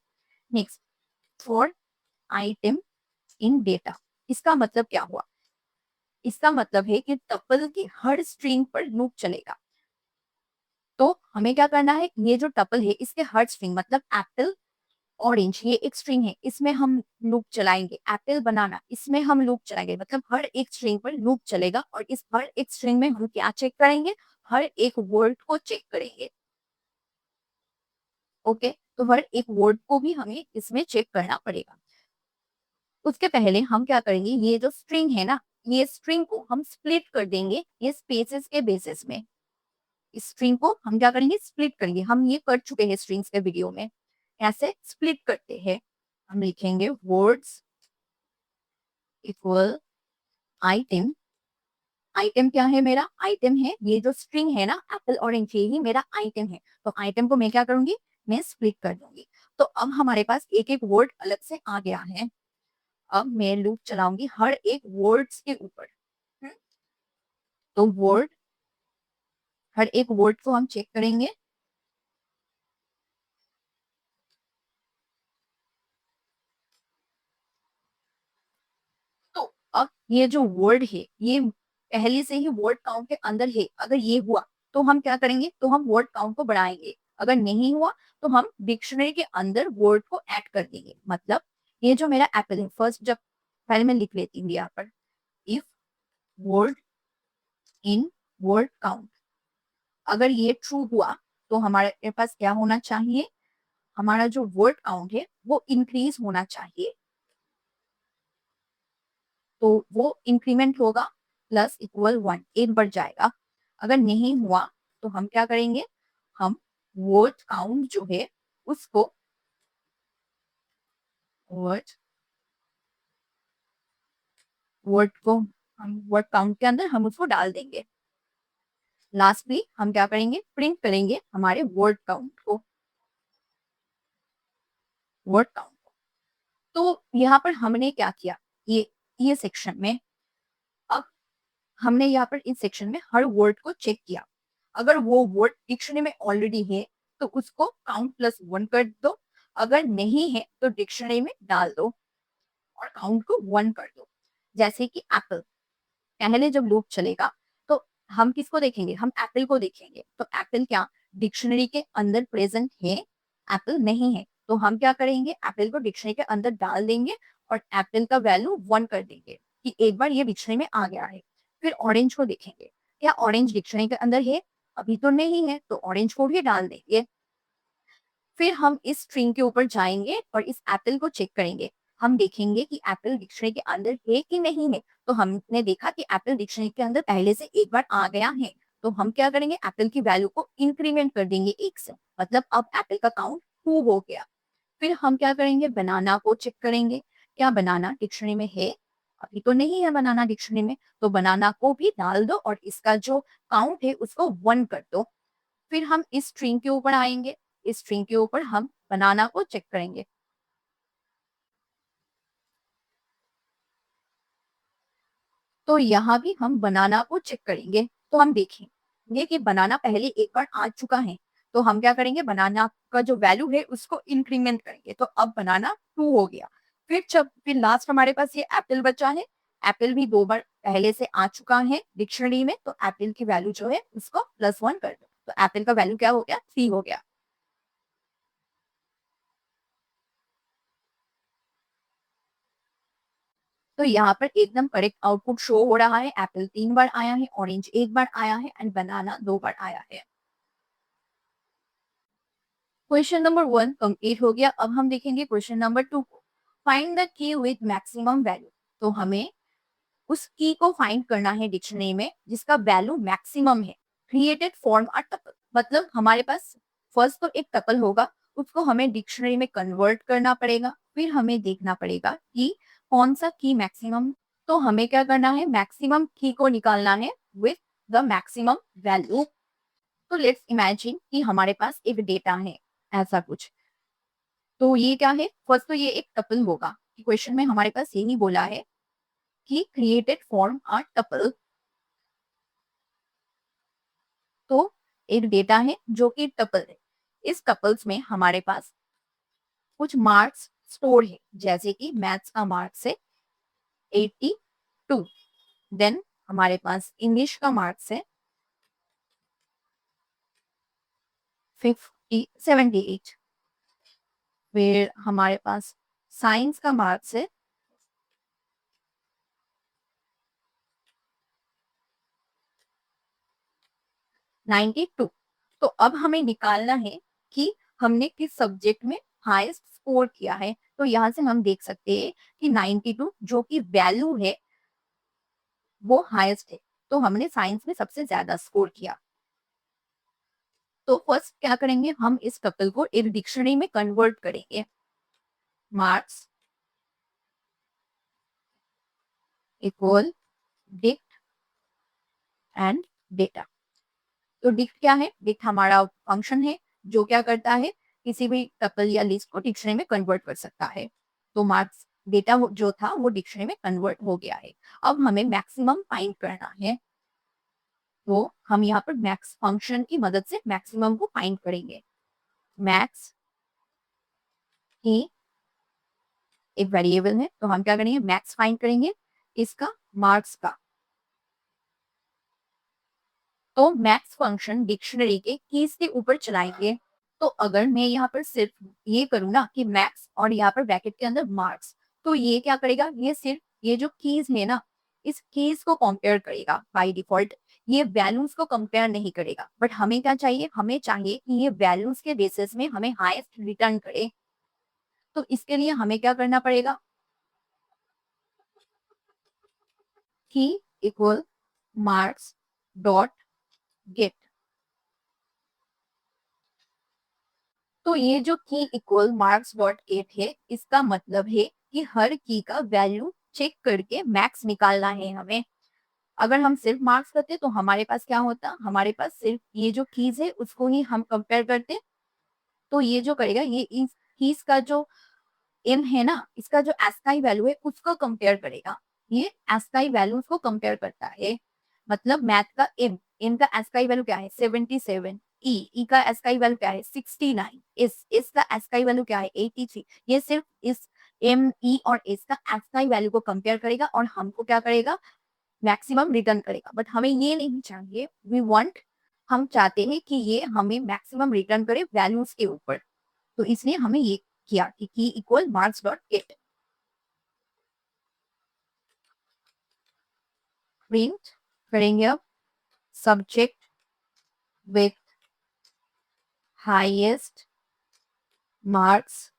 Next, for item in data, इसका मतलब क्या हुआ, इसका मतलब है कि टपल की हर स्ट्रिंग पर लूप चलेगा। तो हमें क्या करना है, ये जो टपल है इसके हर स्ट्रिंग, मतलब एप्पल ऑरेंज, ये एक स्ट्रिंग है, इसमें हम लूप चलाएंगे, एप्पल बनाना, इसमें हम लूप चलाएंगे, मतलब हर एक स्ट्रिंग पर लूप चलेगा, और इस हर एक स्ट्रिंग में हम क्या चेक करेंगे, हर एक वर्ड को चेक करेंगे। ओके, तो हर एक वर्ड को भी हमें इसमें चेक करना पड़ेगा। उसके पहले हम क्या करेंगे, ये जो स्ट्रिंग है ना, ये स्ट्रिंग को हम स्प्लिट कर देंगे ये स्पेसेस के बेसिस में। इस स्ट्रिंग को हम क्या करेंगे, स्प्लिट करेंगे, हम ये कर चुके हैं स्ट्रिंग्स के वीडियो में, ऐसे स्प्लिट करते हैं। हम लिखेंगे वर्ड्स इक्वल आइटम, आइटम क्या है मेरा, आइटम है ये जो स्ट्रिंग है ना एप्पल ऑरेंज, ये ही मेरा आइटम है, तो आइटम को मैं क्या करूंगी, मैं स्प्लिट कर दूंगी। तो अब हमारे पास एक एक वर्ड अलग से आ गया है। अब मैं लूप चलाऊंगी हर एक वर्ड्स के ऊपर। हम्म, तो वर्ड, हर एक वर्ड को हम चेक करेंगे। तो अब ये जो वर्ड है ये पहले से ही वर्ड काउंट के अंदर है, अगर ये हुआ तो हम क्या करेंगे, तो हम वर्ड काउंट को बढ़ाएंगे, अगर नहीं हुआ तो हम डिक्शनरी के अंदर वर्ड को ऐड कर देंगे। मतलब ये जो मेरा एप्पल है, फर्स्ट जब पहले मैं लिख लेती हूँ यहाँ पर, if word in word count, अगर ये ट्रू हुआ तो हमारे पास क्या होना चाहिए, हमारा जो वर्ड काउंट है वो इंक्रीज होना चाहिए, तो वो इंक्रीमेंट होगा, प्लस इक्वल 1, 1 बढ़ जाएगा। अगर नहीं हुआ तो हम क्या करेंगे, हम वर्ड काउंट जो है उसको, वर्ड वर्ड को हम वर्ड काउंट के अंदर हम उसको डाल देंगे। लास्टली हम क्या करेंगे, प्रिंट करेंगे हमारे वर्ड काउंट को, वर्ड काउंट। तो यहाँ पर हमने क्या किया, ये सेक्शन में, अब हमने यहाँ पर इस सेक्शन में हर वर्ड को चेक किया, अगर वो वर्ड डिक्शनरी में ऑलरेडी है तो उसको काउंट प्लस 1 कर दो, अगर नहीं है तो डिक्शनरी में डाल दो और काउंट को 1 कर दो। जैसे कि एप्पल, पहले जब लूप चलेगा तो हम किसको देखेंगे, हम एप्पल को देखेंगे, तो एप्पल क्या डिक्शनरी के अंदर प्रेजेंट है, एप्पल नहीं है, तो हम क्या करेंगे, एप्पल को डिक्शनरी के अंदर डाल देंगे और एप्पल का वैल्यू 1 कर देंगे कि एक बार ये डिक्शनरी में आ गया है। फिर ऑरेंज को देखेंगे, क्या ऑरेंज डिक्शनरी के अंदर है, अभी तो नहीं है, तो ऑरेंज को भी डाल देंगे। फिर हम इस स्ट्रिंग के ऊपर जाएंगे और इस एप्पल को चेक करेंगे, हम देखेंगे कि एप्पल डिक्शनरी के अंदर है कि नहीं है, तो हमने देखा कि एप्पल डिक्शनरी के अंदर पहले से एक बार आ गया है, तो हम क्या करेंगे, एप्पल की वैल्यू को इंक्रीमेंट कर देंगे 1 से, मतलब अब एप्पल का काउंट 2 हो गया। फिर हम क्या करेंगे, बनाना को चेक करेंगे, क्या बनाना डिक्शनरी में है, अभी तो नहीं है बनाना डिक्शनरी में, तो बनाना को भी डाल दो और इसका जो काउंट है उसको 1 कर दो। फिर हम इस स्ट्रिंग के ऊपर आएंगे, इस स्ट्रिंग के ऊपर हम बनाना को चेक करेंगे, तो यहाँ भी हम बनाना को चेक करेंगे, तो हम देखेंगे कि बनाना पहले एक बार आ चुका है, तो हम क्या करेंगे, बनाना का जो वैल्यू है उसको इंक्रीमेंट करेंगे, तो अब बनाना 2 हो गया। फिर लास्ट हमारे पास ये एप्पल बचा है, एप्पल भी 2 बार पहले से आ चुका है डिक्शनरी में, तो एप्पल की वैल्यू जो है उसको +1 कर दो, तो एप्पल का वैल्यू क्या हो गया, 3 हो गया। तो यहाँ पर एकदम करेक्ट आउटपुट शो हो रहा है, एप्पल 3 बार आया है, ऑरेंज 1 बार आया है एंड बनाना 2 बार आया है। क्वेश्चन नंबर 1 कंप्लीट हो गया। अब हम देखेंगे क्वेश्चन नंबर 2 को, find the key with maximum value. तो हमें उस की को फाइंड करना है डिक्शनरी में जिसका वैल्यू मैक्सिमम है। क्रिएटेड फॉर्म अ टपल, मतलब हमारे पास फर्स्ट तो एक टपल होगा, उसको हमें डिक्शनरी में कन्वर्ट करना पड़ेगा, फिर हमें देखना पड़ेगा कि कौन सा की मैक्सिमम, तो हमें क्या करना है, मैक्सिमम की को निकालना है विथ द मैक्सिमम वैल्यू। तो लेट्स इमेजिन कि हमारे पास एक डेटा है ऐसा कुछ। तो ये क्या है? फर्स्ट तो ये एक टपल होगा। क्वेश्चन में हमारे पास यही बोला है कि क्रिएटेड फॉर्म अ टपल। तो एक डेटा है जो कि टपल है। इस टपल्स में हमारे पास कुछ मार्क्स स्टोर है, जैसे कि मैथ्स का मार्क्स है 82। देन हमारे पास इंग्लिश का मार्क्स है 78। फिर हमारे पास साइंस का मार्क्स है 92। तो अब हमें निकालना है कि हमने किस सब्जेक्ट में हाईएस्ट स्कोर किया है। तो यहाँ से हम देख सकते हैं कि 92 जो कि वैल्यू है वो हाईएस्ट है। तो हमने साइंस में सबसे ज्यादा स्कोर किया। तो फर्स्ट क्या करेंगे, हम इस टपल को एक डिक्शनरी में कन्वर्ट करेंगे। Marks equal dict and data. तो डिक्ट क्या है? डिक्ट हमारा फंक्शन है जो क्या करता है, किसी भी टपल या लिस्ट को डिक्शनरी में कन्वर्ट कर सकता है। तो मार्क्स डेटा जो था वो डिक्शनरी में कन्वर्ट हो गया है। अब हमें मैक्सिमम फाइंड करना है। तो हम यहाँ पर मैक्स फंक्शन की मदद से मैक्सिमम को फाइंड करेंगे। मैक्स की एक वेरिएबल है, तो हम क्या करेंगे, मैक्स फाइंड करेंगे इसका मार्क्स का। तो मैक्स फंक्शन डिक्शनरी के कीज के ऊपर चलाएंगे। तो अगर मैं यहाँ पर सिर्फ ये करूँ ना कि मैक्स और यहाँ पर ब्रैकेट के अंदर मार्क्स, तो ये क्या करेगा, ये सिर्फ ये जो कीज है ना, इस कीज को कंपेयर करेगा बाय डिफॉल्ट। ये वैल्यूज को कंपेयर नहीं करेगा। बट हमें क्या चाहिए, हमें चाहिए कि ये वैल्यूज के बेसिस में हमें हाईएस्ट रिटर्न करे। तो इसके लिए हमें क्या करना पड़ेगा, की इक्वल मार्क्स डॉट गेट। तो ये जो की इक्वल मार्क्स डॉट गेट है, इसका मतलब है कि हर की का वैल्यू चेक करके मैक्स निकालना है हमें। अगर हम सिर्फ मार्क्स करते तो हमारे पास क्या होता, हमारे पास सिर्फ ये जो कीज है उसको ही हम कंपेयर करते। तो ये जो करेगा, ये इस कीज का जो एम है ना, इसका जो एस्काई वैल्यू है उसको कंपेयर करेगा। ये एस्काई वैल्यूज को कंपेयर करता है। मतलब मैथ का एम का एस्काई वैल्यू क्या है 77। ई का एस्काई वैल्यू क्या है 69। इस का एस्काई वैल्यू क्या है 83। ये सिर्फ इस एम ई और एस का एस्काई वैल्यू को कंपेयर करेगा और हमको क्या करेगा, मैक्सिमम रिटर्न करेगा। बट हमें ये नहीं चाहिए, वी वांट, हम चाहते हैं कि ये हमें मैक्सिमम रिटर्न करे वैल्यूज के ऊपर। तो इसलिए हमें ये किया कि की equal marks dot gate. Print करेंगे अब सब्जेक्ट विथ हाईएस्ट मार्क्स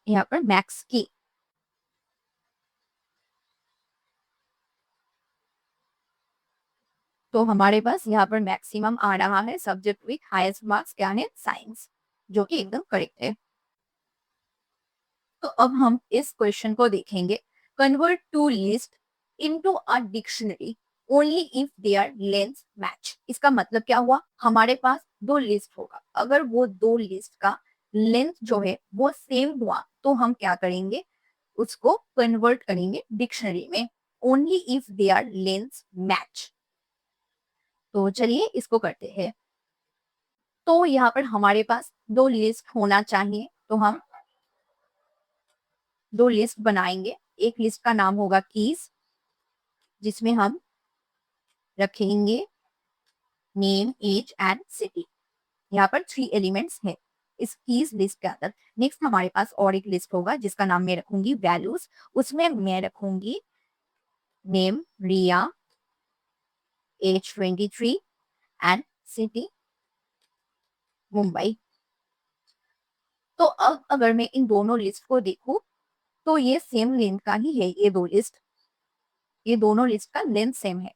यहाँ पर मैक्स की। तो हमारे पास यहाँ पर मैक्सिमम आ रहा है सब्जेक्ट विथ हाईएस्ट मार्क्स, क्या है, साइंस, जो कि एकदम करेक्ट है। तो अब हम इस क्वेश्चन को देखेंगे। Convert to list into a dictionary only if their length match. इसका मतलब क्या हुआ, हमारे पास दो लिस्ट होगा, अगर वो दो लिस्ट का लेंथ जो है वो सेम हुआ तो हम क्या करेंगे, उसको कन्वर्ट करेंगे डिक्शनरी में only if their length match. तो चलिए इसको करते हैं। तो यहाँ पर हमारे पास दो लिस्ट होना चाहिए, तो हम दो लिस्ट बनाएंगे। एक लिस्ट का नाम होगा कीज, जिसमें हम रखेंगे नेम, एज एंड सिटी। यहाँ पर 3 एलिमेंट्स हैं इस कीज लिस्ट के अंदर। नेक्स्ट हमारे पास और एक लिस्ट होगा जिसका नाम मैं रखूंगी वैल्यूज। उसमें मैं रखूंगी name Riya, age 23 and city Mumbai. तो अब अगर मैं इन दोनों लिस्ट को देखूं तो ये सेम लेंथ का ही है। ये दो लिस्ट, ये दोनों लिस्ट का लेंथ सेम है।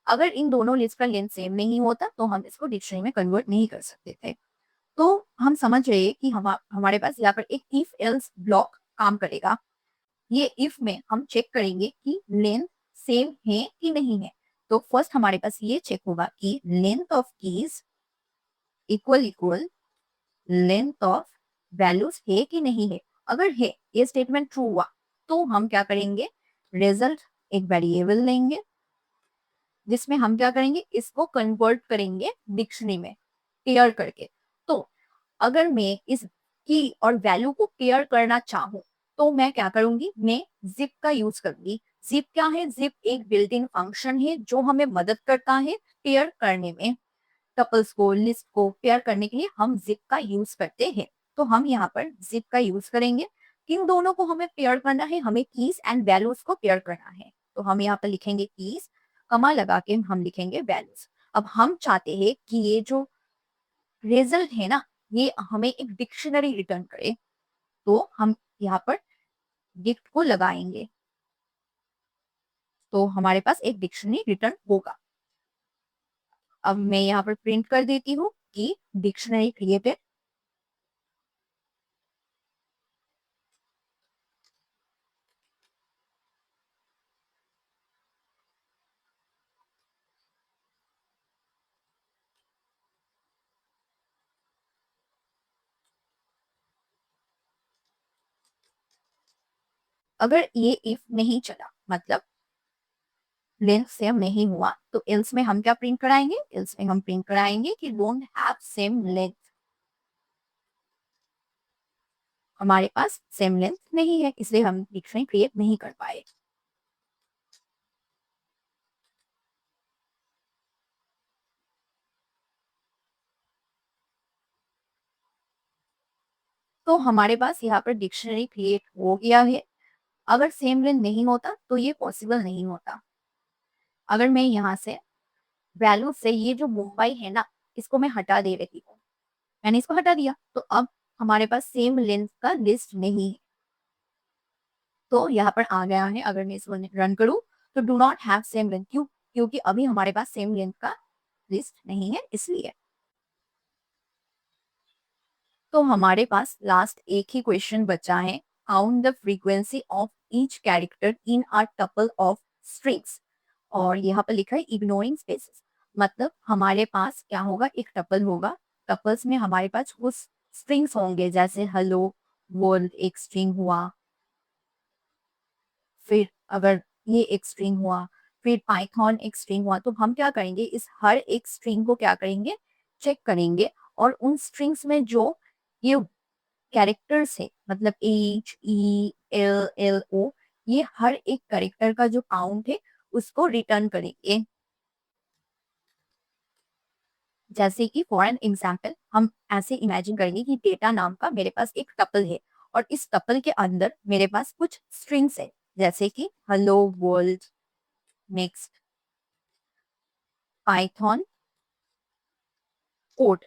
अगर इन दोनों लिस्ट का लेंथ सेम नहीं होता तो हम इसको डिक्शनरी में कन्वर्ट नहीं कर सकते थे। तो हम समझ रहे हैं कि हमारे पास यहाँ पर एक इफ एल्स ब्लॉक काम करेगा। ये इफ में हम चेक करेंगे कि लेंथ सेम है कि नहीं है। तो फर्स्ट हमारे पास ये चेक होगा कि length of keys equal equal length of values है कि नहीं है। अगर है, ये स्टेटमेंट ट्रू हुआ, तो हम क्या करेंगे, रिजल्ट एक वेरिएबल लेंगे जिसमें हम क्या करेंगे, इसको कन्वर्ट करेंगे डिक्शनरी में पेयर करके। तो अगर मैं इस की और वैल्यू को पेयर करना चाहूं, तो मैं क्या करूंगी, मैं जिप का यूज करूंगी। जिप क्या है, जिप एक बिल्ट इन फंक्शन है जो हमें मदद करता है पेयर करने में। टपल्स को, लिस्ट को पेयर करने के लिए हम जिप का यूज करते हैं। तो हम यहाँ पर जिप का यूज करेंगे। किन दोनों को हमें पेयर करना है, हमें कीज एंड वैल्यूज को पेयर करना है। तो हम यहाँ पर लिखेंगे कीज, कमा लगा के हम लिखेंगे वैल्यूज। अब हम चाहते हैं कि ये जो रिजल्ट है ना, ये हमें एक डिक्शनरी रिटर्न करे। तो हम यहाँ पर डिक्ट को लगाएंगे, तो हमारे पास एक डिक्शनरी रिटर्न होगा। अब मैं यहाँ पर प्रिंट कर देती हूँ कि डिक्शनरी क्रिएटेड। अगर ये इफ नहीं चला, मतलब लेंथ सेम नहीं हुआ, तो एल्स में हम क्या प्रिंट कराएंगे, एल्स में हम प्रिंट कराएंगे कि डोंट हैव सेम लेंथ। हमारे पास सेम लेंथ नहीं है, इसलिए हम डिक्शनरी क्रिएट नहीं कर पाए। तो हमारे पास यहाँ पर डिक्शनरी क्रिएट हो गया है। अगर सेम लेंथ नहीं होता तो ये पॉसिबल नहीं होता। अगर मैं यहाँ से वैल्यू से ये जो मुंबई है ना, इसको मैं हटा दे रही हूँ, मैंने इसको हटा दिया, तो अब हमारे पास सेम लेंथ का लिस्ट नहीं है। तो यहाँ पर आ गया है। अगर मैं इसको रन करूँ तो do not have same length, क्यों, क्योंकि अभी हमारे पास सेम लेंथ का लिस्ट नहीं है, इसलिए। तो हमारे पास लास्ट एक ही क्वेश्चन बचा है, count the frequency of each character in a tuple of strings. और यहाँ पर लिखा है इग्नोरिंग स्पेसेस। मतलब हमारे पास क्या होगा, एक टपल होगा, टपल्स में हमारे पास कुछ स्ट्रिंग्स होंगे, जैसे हेलो वर्ल्ड एक स्ट्रिंग हुआ, फिर अगर ये एक स्ट्रिंग हुआ, फिर पाइथन एक स्ट्रिंग हुआ। तो हम क्या करेंगे, इस हर एक स्ट्रिंग को क्या करेंगे, चेक करेंगे, और उन स्ट्रिंग्स में जो ये कैरेक्टर्स है, मतलब HELLO, ये हर एक कैरेक्टर का जो काउंट है उसको रिटर्न करेंगे। जैसे कि फॉर एन एग्जाम्पल हम ऐसे इमेजिन करेंगे कि डेटा नाम का मेरे पास एक टपल है, और इस टपल के अंदर मेरे पास कुछ स्ट्रिंग्स है, जैसे कि hello world, next Python code.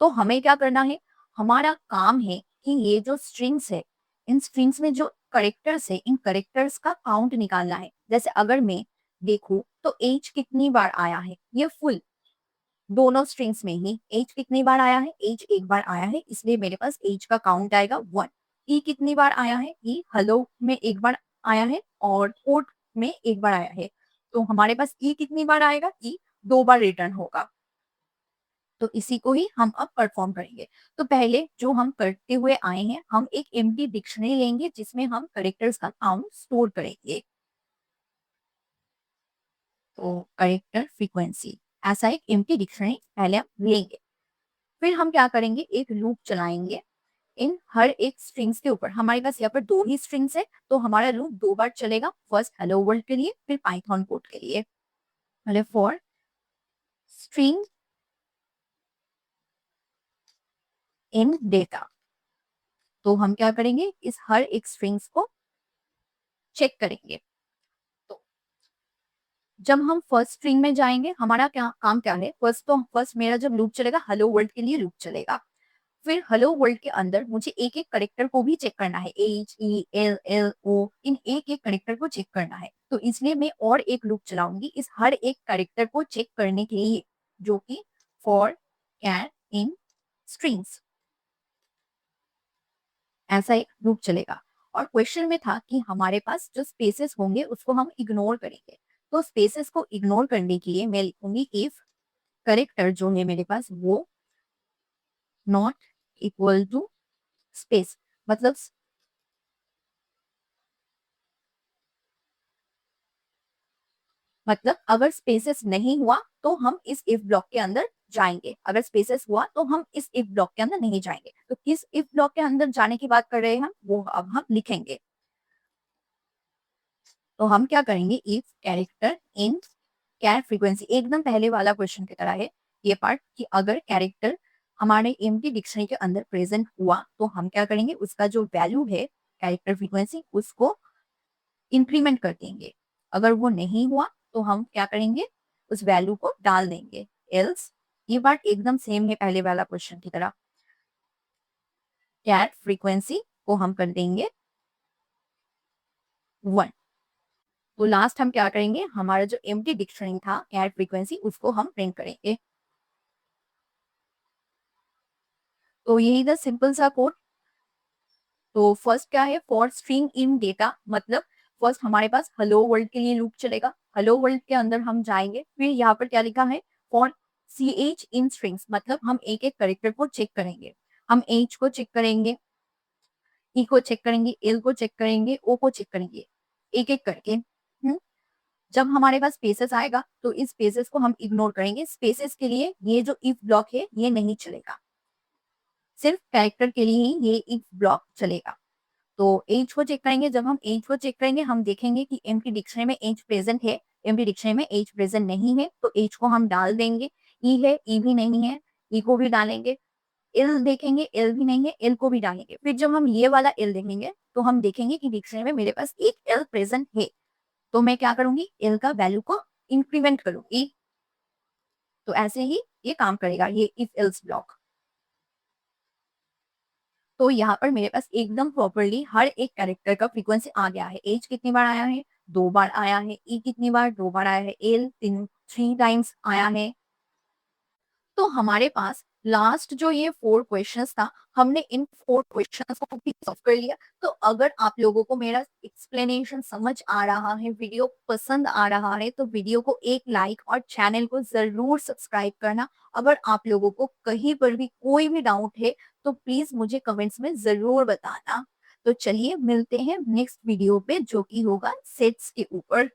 तो हमें क्या करना है, हमारा काम है कि ये जो स्ट्रिंग्स है, इन स्ट्रिंग्स में जो करेक्टर्स है, इन करेक्टर्स का काउंट निकालना है। जैसे अगर मैं देखूं तो एज कितनी बार आया है, ये फुल दोनों स्ट्रिंग्स में ही एज कितनी बार आया है, एज एक बार आया है, इसलिए मेरे पास एज का काउंट आएगा 1। ई कितनी बार आया है, ई हेलो में एक बार आया है और कोड में एक बार आया है, तो हमारे पास ई कितनी बार आएगा, ई 2 बार रिटर्न होगा। तो इसी को ही हम अब परफॉर्म करेंगे। तो पहले जो हम करते हुए आए हैं, हम एक एम्प्टी डिक्शनरी लेंगे जिसमें हम करेक्टर्स का काउंट स्टोर करेंगे। तो करेक्टर फ्रीक्वेंसी, ऐसा एक एम्प्टी डिक्शनरी पहले हम लेंगे। फिर हम क्या करेंगे, एक लूप चलाएंगे इन हर एक स्ट्रिंग्स के ऊपर। हमारे पास यहाँ पर 2 ही स्ट्रिंग्स है, तो हमारा लूप 2 बार चलेगा, फर्स्ट हेलो वर्ल्ड के लिए, फिर पाइथन कोड के लिए। पहले फॉर स्ट्रिंग इन डेटा, तो हम क्या करेंगे, इस हर एक स्ट्रिंग्स को चेक करेंगे। तो जब हम फर्स्ट स्ट्रिंग में जाएंगे, हमारा क्या काम क्या है, फर्स्ट मेरा जब लूप चलेगा, हेलो वर्ल्ड के लिए लूप चलेगा। फिर हेलो वर्ल्ड के अंदर मुझे एक एक करेक्टर को भी चेक करना है, HELLO, इन एक एक करेक्टर को चेक करना है। तो इसलिए मैं और एक लूप चलाऊंगी इस हर एक करेक्टर को चेक करने के लिए, जो कि फॉर कैन इन स्ट्रिंग्स, ऐसा एक लूप चलेगा। और क्वेश्चन में था कि हमारे पास जो स्पेसेस होंगे उसको हम इग्नोर करेंगे। तो स्पेसेस को इग्नोर करने के लिए मैं लिखूंगी इफ करेक्टर जो है मेरे पास वो नॉट इक्वल टू स्पेस, मतलब अगर स्पेसेस नहीं हुआ तो हम इस इफ ब्लॉक के अंदर जाएंगे, अगर स्पेसेस हुआ तो हम इस इफ ब्लॉक के अंदर नहीं जाएंगे। तो किस इफ ब्लॉक के अंदर जाने की बात कर रहे हैं हम, वो अब हम लिखेंगे। तो हम क्या करेंगे, if character in char frequency, एकदम पहले वाला क्वेश्चन की तरह है ये पार्ट, कि अगर कैरेक्टर हमारे एम्प्टी डिक्शनरी के अंदर प्रेजेंट हुआ तो हम क्या करेंगे, उसका जो वैल्यू है कैरेक्टर फ्रीक्वेंसी उसको इंक्रीमेंट कर देंगे। अगर वो नहीं हुआ तो हम क्या करेंगे, उस वैल्यू को डाल देंगे। एल्स, ये पार्ट एकदम सेम है पहले वाला क्वेश्चन की तरह। कैट फ्रीक्वेंसी को हम कर देंगे 1। तो लास्ट हम क्या करेंगे, हमारा जो एम्प्टी डिक्शनरी था कैट फ्रीक्वेंसी उसको हम प्रिंट करेंगे। तो यही था सिंपल सा कोड। तो फर्स्ट क्या है, फॉर स्ट्रिंग इन डेटा, मतलब फर्स्ट हमारे पास हेलो वर्ल्ड के लिए लूप चलेगा। हेलो वर्ल्ड के अंदर हम जाएंगे, फिर यहाँ पर क्या लिखा है, for C H in strings, मतलब हम एक एक करेक्टर को चेक करेंगे। हम एच को चेक करेंगे, ई को चेक करेंगे, एल को चेक करेंगे, ओ को चेक करेंगे, एक एक करके। जब हमारे पास स्पेसेस आएगा तो इस स्पेसेस को हम इग्नोर करेंगे। स्पेसेस के लिए ये जो इफ ब्लॉक है ये नहीं चलेगा, सिर्फ कैरेक्टर के लिए ही ये इफ ब्लॉक चलेगा। तो एज को चेक करेंगे, जब हम एज को चेक करेंगे हम देखेंगे कि एम्प्टी डिक्शनरी में एज प्रेजेंट है, एम्प्टी डिक्शनरी में एज प्रेजेंट नहीं है, तो एज को हम डाल देंगे। ई है, ई भी नहीं है, ई को भी डालेंगे। एल देखेंगे, एल भी नहीं है, एल को भी डालेंगे। फिर जब हम ये वाला एल देखेंगे तो हम देखेंगे कि डिक्शनरी में मेरे पास एक एल प्रेजेंट है, तो मैं क्या करूंगी, एल का वैल्यू को इंक्रीमेंट करूंगी। तो ऐसे ही ये काम करेगा, ये इफ एल्स ब्लॉक। तो यहाँ पर मेरे पास एकदम प्रॉपरली हर एक कैरेक्टर का फ्रीक्वेंसी आ गया है। एज कितनी बार आया है, 2 बार आया है। ई कितनी बार, 2 बार आया है। एल 3 टाइम्स आया है। तो हमारे पास लास्ट जो ये 4 क्वेश्चंस था, हमने इन 4 क्वेश्चंस को भी सॉल्व कर लिया। तो अगर आप लोगों को मेरा एक्सप्लेनेशन समझ आ रहा है, वीडियो पसंद आ रहा है, तो वीडियो को एक लाइक और चैनल को जरूर सब्सक्राइब करना। अगर आप लोगों को कहीं पर भी कोई भी डाउट है तो प्लीज मुझे कमेंट्स में जरूर बताना। तो चलिए मिलते हैं नेक्स्ट वीडियो पे, जो कि होगा सेट्स के ऊपर।